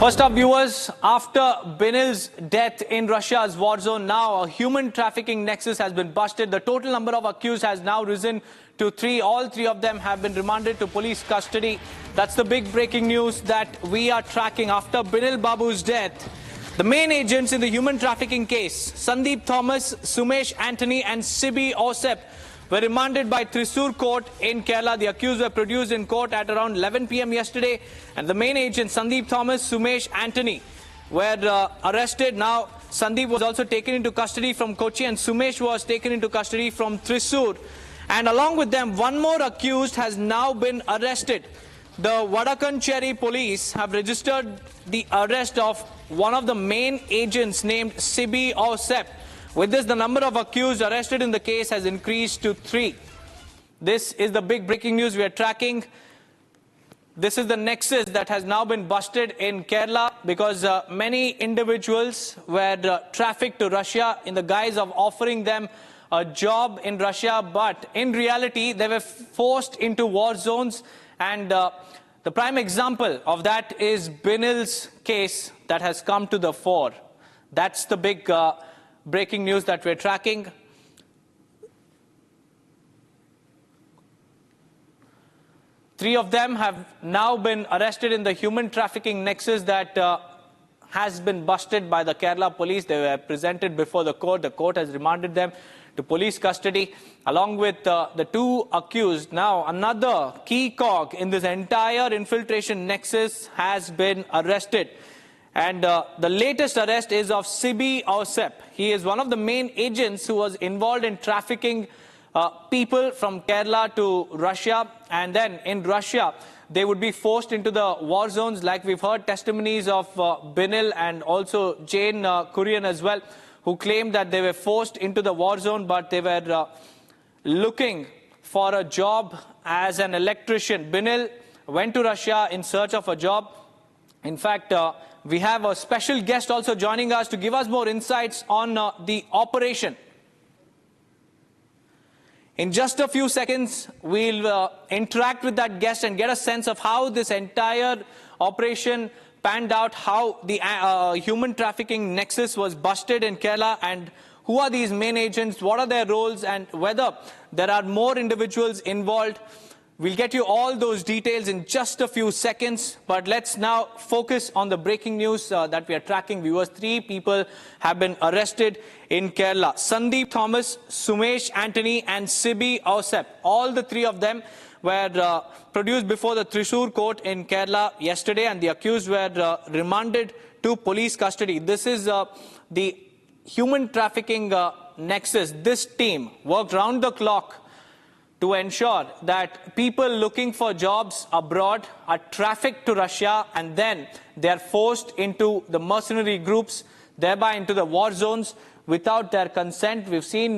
First up, viewers, after Binil's death in Russia's war zone, now a human trafficking nexus has been busted. The total number of accused has now risen to 3. All 3 of them have been remanded to police custody. That's the big breaking news that we are tracking. After Binil Babu's death, the main agents in the human trafficking case, Sandeep Thomas, Sumesh Anthony and Sibi Osep, were remanded by Thrissur court in Kerala. The accused were produced in court at around 11 p.m. yesterday. And the main agents, Sandeep Thomas, Sumesh Anthony, were arrested. Now, Sandeep was also taken into custody from Kochi and Sumesh was taken into custody from Thrissur. And along with them, one more accused has now been arrested. The Vadakancheri police have registered the arrest of one of the main agents named Sibi Osep. With this, the number of accused arrested in the case has increased to 3. This is the big breaking news we are tracking. This is the nexus that has now been busted in Kerala because many individuals were trafficked to Russia in the guise of offering them a job in Russia, but in reality, they were forced into war zones. And the prime example of that is Binil's case that has come to the fore. That's the big breaking news that we're tracking. Three of them have now been arrested in the human trafficking nexus that has been busted by the Kerala police. They were presented before the court. The court has remanded them to police custody along with the 2 accused. Now, another key cog in this entire infiltration nexus has been arrested. And the latest arrest is of Sibi Osep. He is one of the main agents who was involved in trafficking people from Kerala to Russia. And then in Russia, they would be forced into the war zones, like we've heard testimonies of Binil and also Jain Kurian as well, who claimed that they were forced into the war zone, but they were looking for a job as an electrician. Binil went to Russia in search of a job. In fact, we have a special guest also joining us to give us more insights on the operation. In just a few seconds, we'll interact with that guest and get a sense of how this entire operation panned out, how the human trafficking nexus was busted in Kerala, and who are these main agents, what are their roles, and whether there are more individuals involved. We'll get you all those details in just a few seconds, but let's now focus on the breaking news that we are tracking. Viewers, 3 people have been arrested in Kerala. Sandeep Thomas, Sumesh Anthony and Sibi Osep. All the 3 of them were produced before the Thrissur court in Kerala yesterday, and the accused were remanded to police custody. This is the human trafficking nexus. This team worked round the clock to ensure that people looking for jobs abroad are trafficked to Russia and then they are forced into the mercenary groups, thereby into the war zones without their consent. We've seen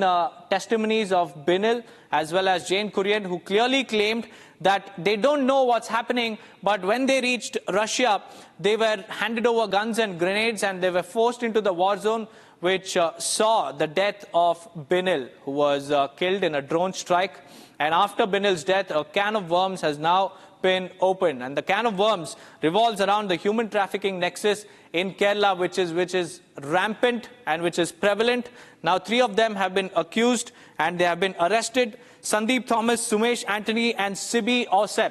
testimonies of Binil as well as Jain Kurian, who clearly claimed that they don't know what's happening, but when they reached Russia, they were handed over guns and grenades and they were forced into the war zone, which saw the death of Binil, who was killed in a drone strike. And after Binil's death, a can of worms has now been opened. And the can of worms revolves around the human trafficking nexus in Kerala, which is rampant and which is prevalent. Now, 3 of them have been accused and they have been arrested. Sandeep Thomas, Sumesh Anthony and Sibi Osep.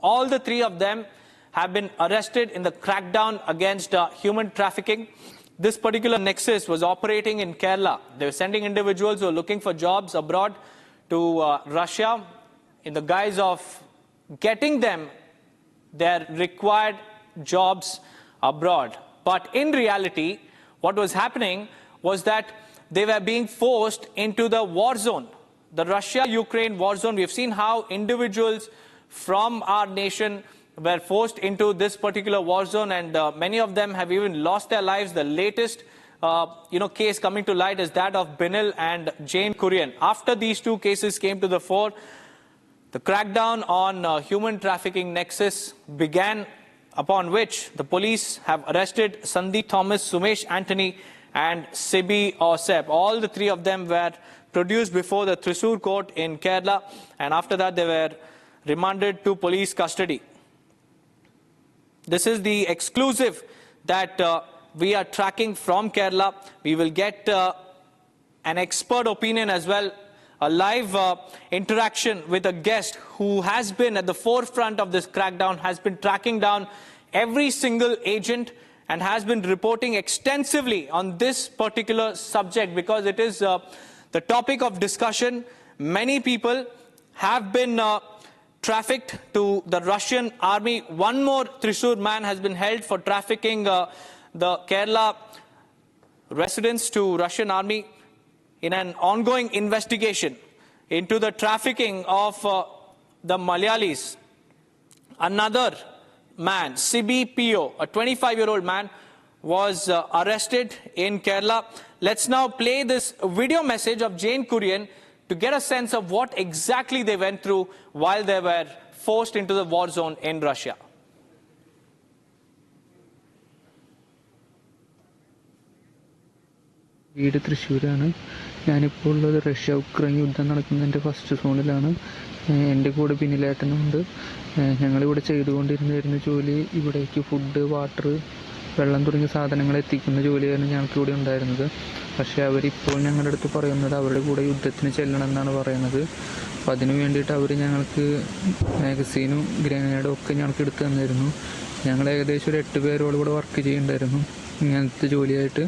All the 3 of them have been arrested in the crackdown against human trafficking. This particular nexus was operating in Kerala. They were sending individuals who are looking for jobs abroad to Russia in the guise of getting them their required jobs abroad. But in reality, what was happening was that they were being forced into the war zone, the Russia-Ukraine war zone. We've seen how individuals from our nation were forced into this particular war zone, and many of them have even lost their lives. The latest case coming to light is that of Binil and Jain Kurian. After these 2 cases came to the fore, the crackdown on human trafficking nexus began, upon which the police have arrested Sandeep Thomas, Sumesh Anthony and Sibi Osep. All the 3 of them were produced before the Thrissur court in Kerala, and after that they were remanded to police custody. This is the exclusive that we are tracking from Kerala. We will get an expert opinion as well, a live interaction with a guest who has been at the forefront of this crackdown, has been tracking down every single agent and has been reporting extensively on this particular subject because it is the topic of discussion. Many people have been trafficked to the Russian army. One more Thrissur man has been held for trafficking the Kerala residents to Russian army in an ongoing investigation into the trafficking of the Malayalis. Another man, Sibi Pio, a 25-year-old man, was arrested in Kerala. Let's now play this video message of Jane Kurian to get a sense of what exactly they went through while they were forced into the war zone in Russia. വീട് തൃശ്ശൂരാണ്. ഞാനിപ്പോൾ ഉള്ളത് Russia Ukraine യുദ്ധം നടക്കുന്നതിൻ്റെ first സോണിലാണ്. എൻ്റെ കൂടെ ബിനിലേട്ടനുണ്ട്. ഞങ്ങളിവിടെ ചെയ്തുകൊണ്ടിരുന്ന ജോലി ഇവിടേക്ക് ഫുഡ്, വാട്ടർ, വെള്ളം തുടങ്ങിയ സാധനങ്ങൾ എത്തിക്കുന്ന ജോലിയായിരുന്നു ഞങ്ങൾക്കിവിടെ ഉണ്ടായിരുന്നത്. പക്ഷേ അവരിപ്പോൾ ഞങ്ങളുടെ അടുത്ത് പറയുന്നത് അവരുടെ കൂടെ യുദ്ധത്തിന് ചെല്ലണം എന്നാണ് പറയുന്നത്. അപ്പോൾ അതിനു വേണ്ടിയിട്ട് അവർ ഞങ്ങൾക്ക് മാഗസീനും ഗ്രനേഡും ഒക്കെ ഞങ്ങൾക്ക് എടുത്തു തന്നിരുന്നു. ഞങ്ങൾ ഏകദേശം ഒരു 8 പേരോളം ഇവിടെ വർക്ക് ചെയ്യുന്നുണ്ടായിരുന്നു ഇങ്ങനത്തെ ജോലിയായിട്ട്.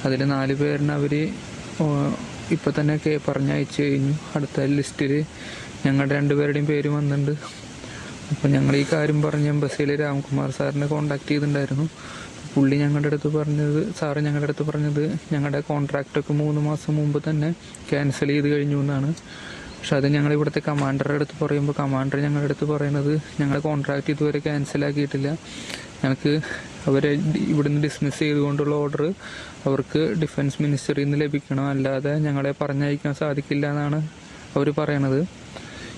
അതിൽ 4 പേരിന് അവർ ഇപ്പോൾ തന്നെ പറഞ്ഞയച്ചു കഴിഞ്ഞു. അടുത്ത ലിസ്റ്റിൽ ഞങ്ങളുടെ 2 പേരുടെയും പേര് വന്നിട്ടുണ്ട്. അപ്പോൾ ഞങ്ങൾ ഈ കാര്യം പറഞ്ഞ് എംബസിയിൽ രാംകുമാർ സാറിനെ കോൺടാക്ട് ചെയ്തിട്ടുണ്ടായിരുന്നു. പുള്ളി ഞങ്ങളുടെ അടുത്ത് പറഞ്ഞത് ഞങ്ങളുടെ കോൺട്രാക്റ്റൊക്കെ 3 മാസം മുമ്പ് തന്നെ ക്യാൻസൽ ചെയ്ത് കഴിഞ്ഞു എന്നാണ്. പക്ഷെ അത് ഞങ്ങൾ ഇവിടുത്തെ കമാൻഡറുടെ അടുത്ത് പറയുമ്പോൾ കമാൻഡർ ഞങ്ങളുടെ അടുത്ത് പറയുന്നത് ഞങ്ങളുടെ കോൺട്രാക്റ്റ് ഇതുവരെ ക്യാൻസലാക്കിയിട്ടില്ല, ഞങ്ങൾക്ക് അവരെ ഇവിടുന്ന് ഡിസ്മിസ് ചെയ്തുകൊണ്ടുള്ള ഓർഡർ അവർക്ക് ഡിഫൻസ് മിനിസ്റ്ററിൽ നിന്ന് ലഭിക്കണം, അല്ലാതെ ഞങ്ങളെ പറഞ്ഞയക്കാൻ സാധിക്കില്ല എന്നാണ് അവർ പറയണത്.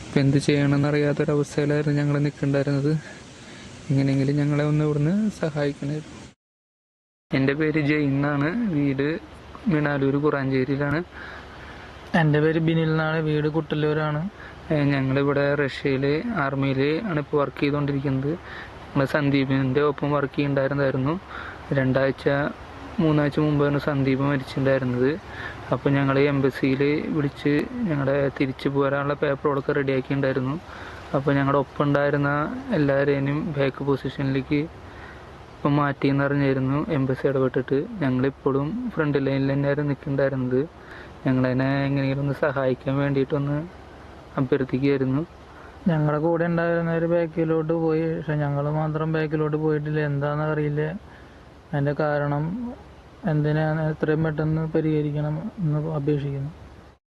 ഇപ്പം എന്ത് ചെയ്യണമെന്നറിയാത്തൊരവസ്ഥയിലായിരുന്നു ഞങ്ങൾ നിൽക്കുന്നുണ്ടായിരുന്നത്. എങ്ങനെയെങ്കിലും ഞങ്ങളെ ഒന്ന് ഇവിടുന്ന് സഹായിക്കണമായിരുന്നു. എൻ്റെ പേര് ജെയിൻ എന്നാണ്, വീട് മിണാലൂർ കുറാഞ്ചേരിയിലാണ്. എൻ്റെ പേര് ബിനിൽ എന്നാണ്, വീട് കുട്ടല്ലൂരാണ്. ഞങ്ങളിവിടെ റഷ്യയിൽ ആർമിയിൽ ആണ് ഇപ്പോൾ വർക്ക് ചെയ്തുകൊണ്ടിരിക്കുന്നത്. ഞങ്ങൾ സന്ദീപിൻ്റെ ഒപ്പം വർക്ക് ചെയ്യുന്നുണ്ടായിരുന്നായിരുന്നു. 3 ആഴ്ച മുമ്പാണ് സന്ദീപ് മരിച്ചിട്ടുണ്ടായിരുന്നത്. അപ്പോൾ ഞങ്ങൾ എംബസിയിൽ വിളിച്ച് ഞങ്ങളുടെ തിരിച്ചു പോരാനുള്ള പേപ്പറുകളൊക്കെ റെഡിയാക്കിയിട്ടുണ്ടായിരുന്നു. അപ്പോൾ ഞങ്ങളുടെ ഒപ്പം ഉണ്ടായിരുന്ന എല്ലാവരെയും ബാക്ക് പൊസിഷനിലേക്ക് ഇപ്പം മാറ്റിയെന്ന് അറിഞ്ഞായിരുന്നു എംബസി ഇടപെട്ടിട്ട്. ഞങ്ങളിപ്പോഴും ഫ്രണ്ട് ലൈനിൽ തന്നെയായിരുന്നു നിൽക്കുന്നുണ്ടായിരുന്നത്. ഞങ്ങളതിനെ എങ്ങനെയെങ്കിലും ഒന്ന് സഹായിക്കാൻ വേണ്ടിയിട്ടൊന്ന് അഭ്യർത്ഥിക്കുകയായിരുന്നു. ഞങ്ങളുടെ കൂടെ ഉണ്ടായിരുന്നവർ ബാക്കിലോട്ട് പോയി, പക്ഷെ ഞങ്ങൾ മാത്രം ബാക്കിലോട്ട് പോയിട്ടില്ല. എന്താണെന്ന് അറിയില്ല. അതിൻ്റെ കാരണം എന്തിനാണ് എത്രയും പെട്ടെന്ന് പരിഹരിക്കണം എന്ന് അപേക്ഷിക്കുന്നു.